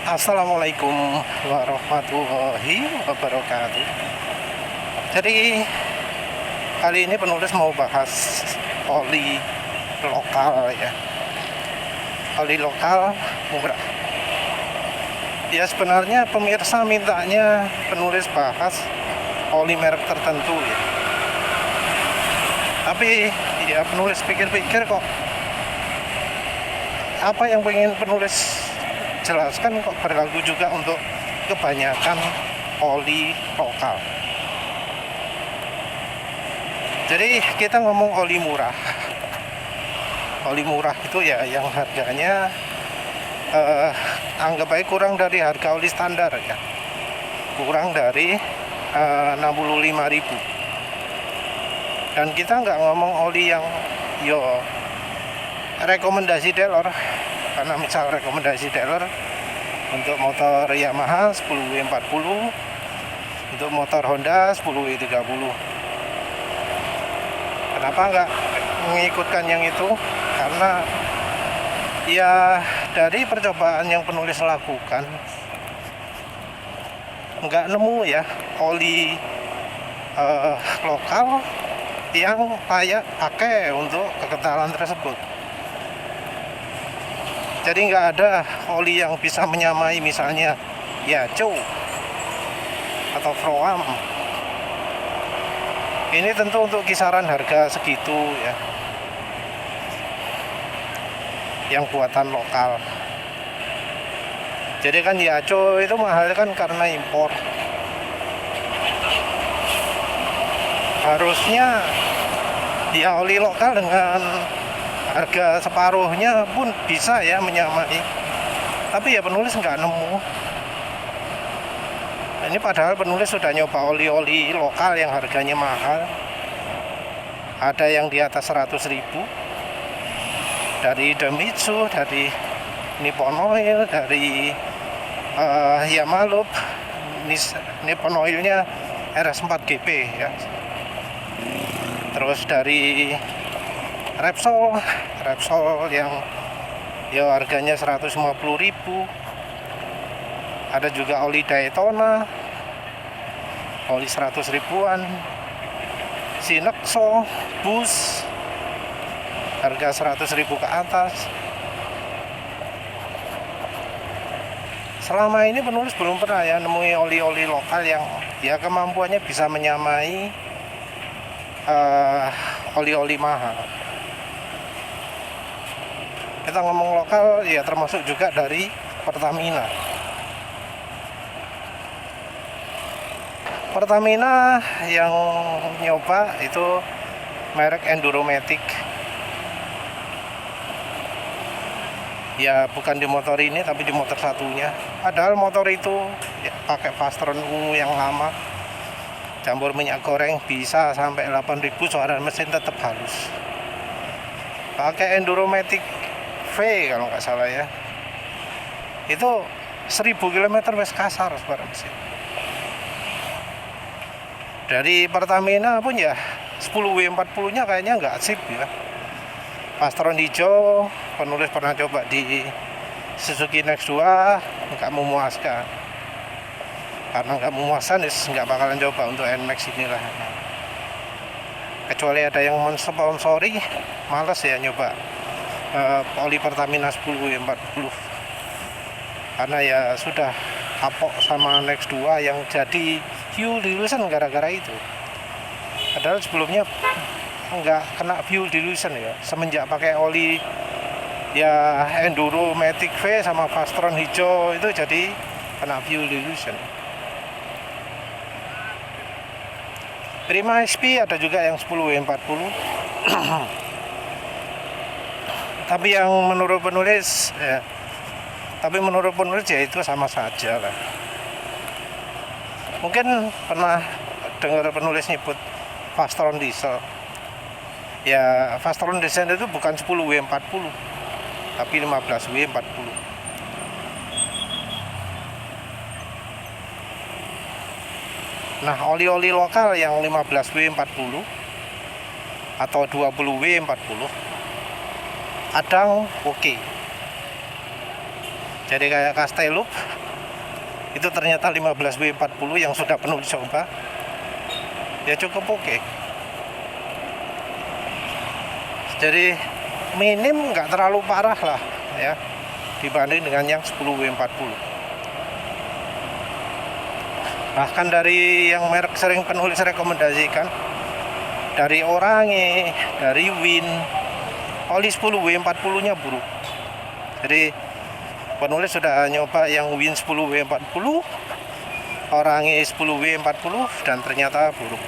Assalamualaikum warahmatullahi wabarakatuh. Jadi kali ini penulis mau bahas oli lokal ya. Oli lokal murah. Ya sebenarnya pemirsa mintanya penulis bahas oli merek tertentu ya. Tapi ya penulis pikir-pikir kok apa yang pengen penulis jelaskan kok berlaku juga untuk kebanyakan oli lokal. Jadi kita ngomong oli murah. Oli murah itu ya yang harganya anggap baik kurang dari harga oli standar ya. Kurang dari 65.000. Dan kita nggak ngomong oli yang rekomendasi dealer, karena misal rekomendasi dealer untuk motor Yamaha 10W40, untuk motor Honda 10W30. Kenapa nggak mengikutkan yang itu? Karena ya dari percobaan yang penulis lakukan nggak nemu ya oli lokal yang layak pakai untuk kekentalan tersebut. Jadi nggak ada oli yang bisa menyamai misalnya Yacho atau Pro-Am. Ini tentu untuk kisaran harga segitu ya, yang buatan lokal. Jadi kan Yacho itu mahal kan karena impor. Harusnya ya oli lokal dengan harga separuhnya pun bisa ya menyamai, tapi ya penulis nggak nemu. Ini padahal penulis sudah nyoba oli-oli lokal yang harganya mahal, ada yang di atas 100.000 dari Idemitsu, dari Nippon Oil, dari Yamalup. Nippon Oilnya RS4GP ya. Terus dari Repsol yang ya harganya 150.000. Ada juga oli Daytona, oli 100 ribuan. Sinexo, Bus, harga 100.000 ke atas. Selama ini penulis belum pernah ya nemui oli-oli lokal yang ya kemampuannya bisa menyamai oli-oli mahal. Kita ngomong lokal ya termasuk juga dari Pertamina. Pertamina yang nyoba itu merek Enduromatic. Ya bukan di motor ini tapi di motor satunya. Padahal motor itu ya, pakai Fastron ungu yang lama. Campur minyak goreng bisa sampai 8.000, suara mesin tetap halus. Pakai Enduromatic V kalau nggak salah ya. Itu 1000 km wes kasar suara mesin. Dari Pertamina pun ya 10W40 nya kayaknya nggak sip ya. Pastron hijau penulis pernah coba di Suzuki Next 2 nggak memuaskan. Karena nggak memuaskan nggak bakalan coba untuk NMAX inilah. Kecuali ada yang mensponsori, males ya nyoba oli Pertamina 10W40. Karena ya sudah kapok sama Next 2 yang jadi fuel dilution gara-gara itu. Padahal sebelumnya nggak kena fuel dilution ya. Semenjak pakai oli ya Enduromatic V sama Fastron hijau itu jadi kena fuel dilution. Prima SP ada juga yang 10W40. Tapi yang menurut penulis ya, ya itu sama saja lah. Mungkin pernah dengar penulis nyebut Fastron diesel. Ya Fastron diesel itu bukan 10W40 tapi 15W40. Nah, oli-oli lokal yang 15W40 atau 20W40 kadang oke. Jadi kayak Castelup itu ternyata 15W40 yang sudah penuh dicoba, ya cukup oke. Jadi minim nggak terlalu parah lah ya dibanding dengan yang 10W40. Bahkan dari yang merek sering penulis rekomendasikan, dari Orange, dari Win, oli 10W40 nya buruk. Jadi penulis sudah nyoba yang Win 10W40, Orange 10W40 dan ternyata buruk.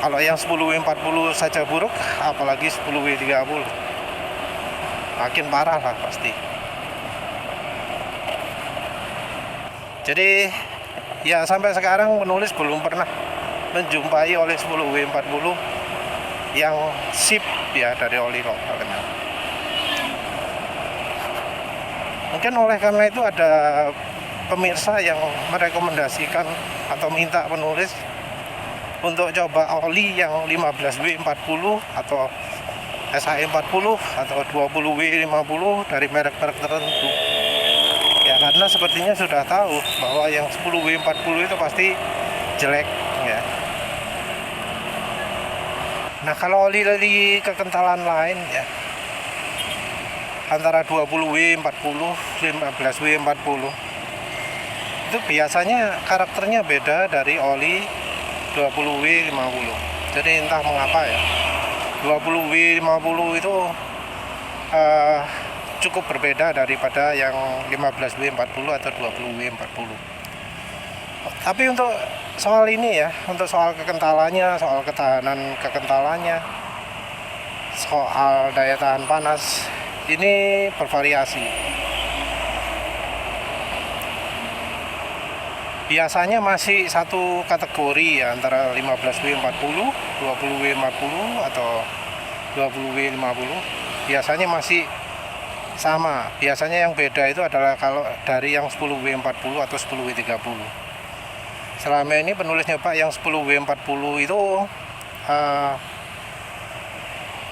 Kalau yang 10W40 saja buruk, apalagi 10W30, makin parah lah pasti. Jadi ya sampai sekarang penulis belum pernah menjumpai oli 10W40 yang sip ya dari oli lokalnya. Mungkin oleh karena itu ada pemirsa yang merekomendasikan atau minta penulis untuk coba oli yang 15W40 atau SAE40 atau 20W50 dari merek-merek tertentu. Ya karena sepertinya sudah tahu bahwa yang 10W40 itu pasti jelek ya. Nah kalau oli kekentalan lain ya antara 20W40, 15W40 itu biasanya karakternya beda dari oli 20W50. Jadi entah mengapa ya 20W50 itu cukup berbeda daripada yang 15W40 atau 20W40. Tapi untuk soal ini ya, untuk soal kekentalannya, soal ketahanan kekentalannya, soal daya tahan panas, ini bervariasi. Biasanya masih satu kategori ya, antara 15W40, 20W50 atau 20W50. Biasanya masih sama. Biasanya yang beda itu adalah kalau dari yang 10W40 atau 10W30. Selama ini penulis nyoba yang 10W40 itu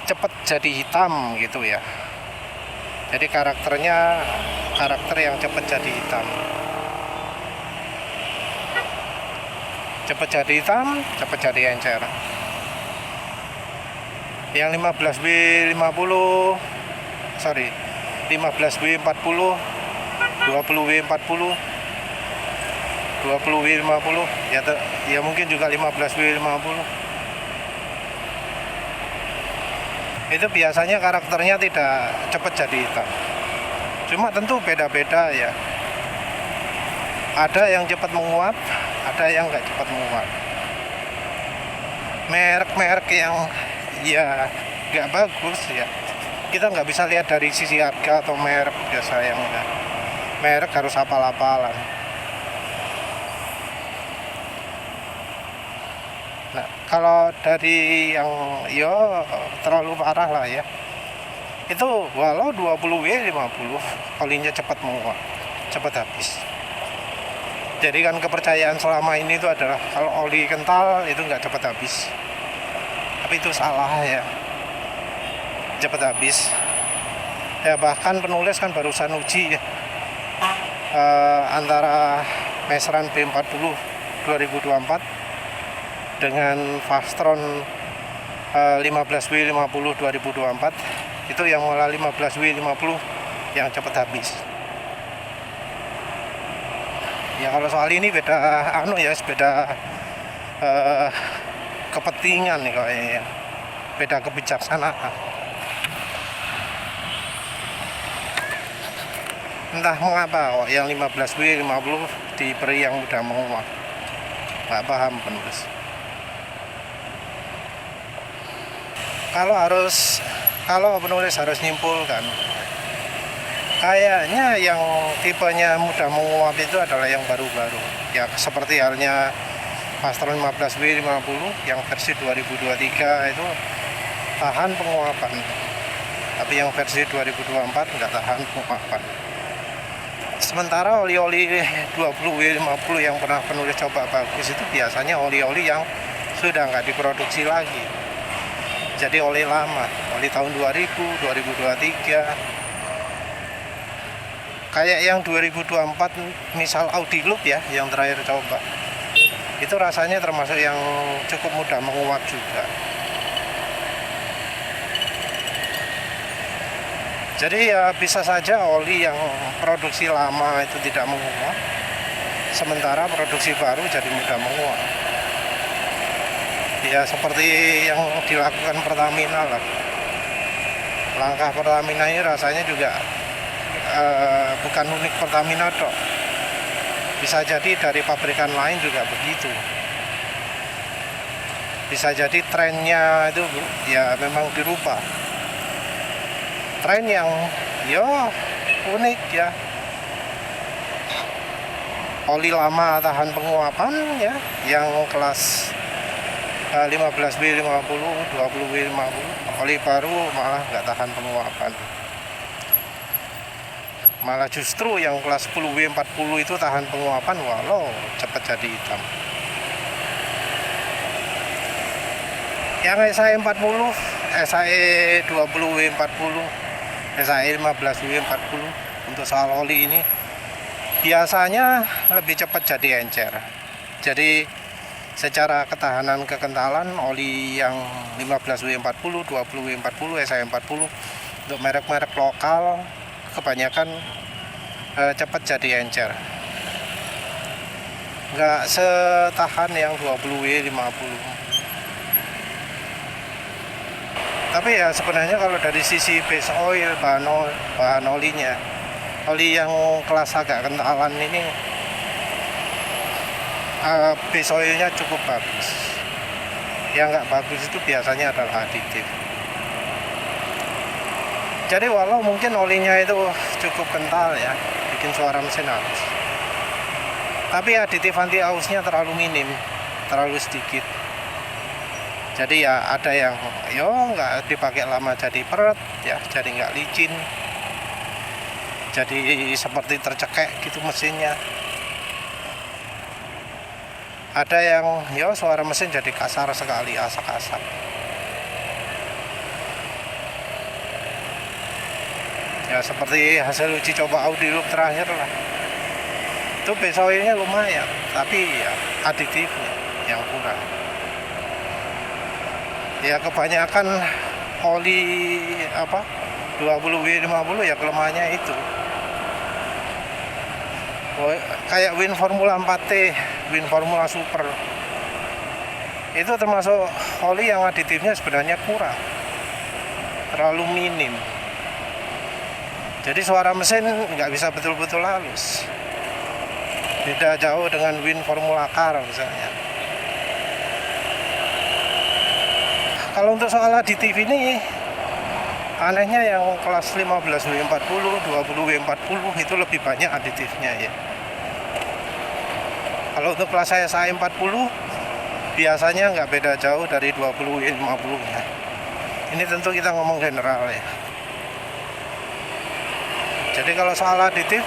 cepat jadi hitam gitu ya. Jadi karakternya karakter yang cepat jadi hitam. Cepat jadi hitam, cepat jadi encer. Yang 15W40, 20W40, 20W50 ya mungkin juga 15W50. Itu biasanya karakternya tidak cepat jadi hitam. Cuma tentu beda-beda ya. Ada yang cepat menguap, ada yang nggak cepat menguap. Merek-merek yang ya nggak bagus ya, kita nggak bisa lihat dari sisi harga atau merek biasa yang merek harus hafal-hafalan. Nah kalau dari yang yo terlalu parah lah ya, itu walau 20W50 olinya cepat menguap, cepat habis. Jadi kan kepercayaan selama ini itu adalah kalau oli kental itu nggak cepat habis. Tapi itu salah ya, cepat habis. Ya bahkan penulis kan barusan uji ya, antara Mesran B40 2024 dengan Fastron 15W50 2024. Itu yang malah 15W50 yang cepat habis. Ya kalau soal ini beda beda kepentingan nih kayaknya, beda kebijaksanaan. Entah mengapa kok yang 15W50 diberi yang mudah menguap, nggak paham penulis. Kalau penulis harus nyimpulkan, kayaknya yang tipenya mudah menguap itu adalah yang baru-baru ya, seperti halnya Fastron 15W50 yang versi 2023 itu tahan penguapan, tapi yang versi 2024 nggak tahan penguapan. Sementara oli-oli 20W50 yang pernah penulis coba bagus itu biasanya oli-oli yang sudah nggak diproduksi lagi, jadi oli lama, oli tahun 2000, 2023. Kayak yang 2024 misal Audi Loop ya, yang terakhir coba, itu rasanya termasuk yang cukup mudah menguap juga. Jadi ya bisa saja oli yang produksi lama itu tidak menguap, sementara produksi baru jadi mudah menguap. Ya seperti yang dilakukan Pertamina lah. Langkah Pertamina ini rasanya juga bukan unik Pertamina dok. Bisa jadi dari pabrikan lain juga begitu. Bisa jadi trennya itu ya memang dirubah. Tren yang unik ya, oli lama tahan penguapan ya, yang kelas 15W50, 20W50, oli baru malah nggak tahan penguapan, malah justru yang kelas 10W40 itu tahan penguapan walau cepat jadi hitam. Yang SAE 40, SAE 20W40, SAE 15W40 untuk soal oli ini biasanya lebih cepat jadi encer. Jadi secara ketahanan kekentalan oli yang 15W40, 20W40, SAE 40 untuk merek-merek lokal kebanyakan cepat jadi encer. Nggak setahan yang 20W50. Tapi ya sebenarnya kalau dari sisi base oil, bahan olinya, oli yang kelas agak kentalan ini base oilnya cukup bagus. Yang nggak bagus itu biasanya adalah aditif. Jadi walau mungkin olinya itu cukup kental ya, bikin suara mesin halus, tapi aditif anti ausnya terlalu minim, terlalu sedikit. Jadi ya ada yang nggak dipakai lama jadi peret ya, jadi nggak licin, jadi seperti tercekek gitu mesinnya. Ada yang suara mesin jadi kasar sekali, asak-asak. Ya seperti hasil uji coba Audi Loop terakhir lah. Itu base oilnya lumayan, tapi ya aditifnya yang kurang. Ya kebanyakan oli 20W50 ya kelemahannya itu. Kayak Win Formula 4T, Win Formula Super, itu termasuk oli yang aditifnya sebenarnya kurang, terlalu minim. Jadi suara mesin nggak bisa betul-betul halus. Beda jauh dengan Win Formula Car misalnya. Kalau untuk soal aditif ini, anehnya yang kelas 15W40, 20W40 itu lebih banyak aditifnya ya. Kalau untuk kelas SAE 40, biasanya nggak beda jauh dari 20W50 ya. Ini tentu kita ngomong general ya. Jadi kalau soal aditif,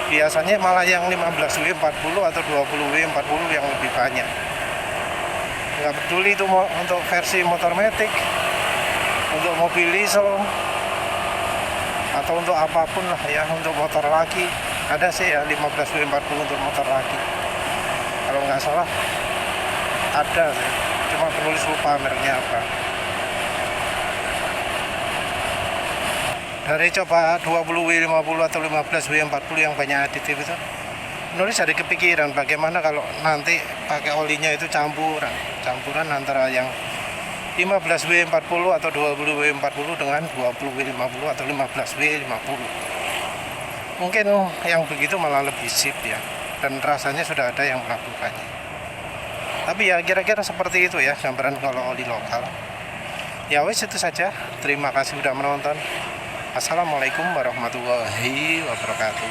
biasanya malah yang 15W40 atau 20W40 yang lebih banyak. Nggak peduli itu untuk versi motor matic, untuk mobil diesel, atau untuk apapun lah ya, untuk motor laki ada sih ya 15W40 untuk motor laki. Kalau nggak salah ada sih, cuma penulis lupa mereknya apa. Dari coba 20W50 atau 15W40 yang banyak aditif itu, penulis ada kepikiran bagaimana kalau nanti pakai olinya itu campuran antara yang 15W40 atau 20W40 dengan 20W50 atau 15W50. Mungkin yang begitu malah lebih sip ya, dan rasanya sudah ada yang melakukannya. Tapi ya kira-kira seperti itu ya gambaran kalau oli lokal. Ya wes itu saja. Terima kasih sudah menonton. Assalamualaikum warahmatullahi wabarakatuh.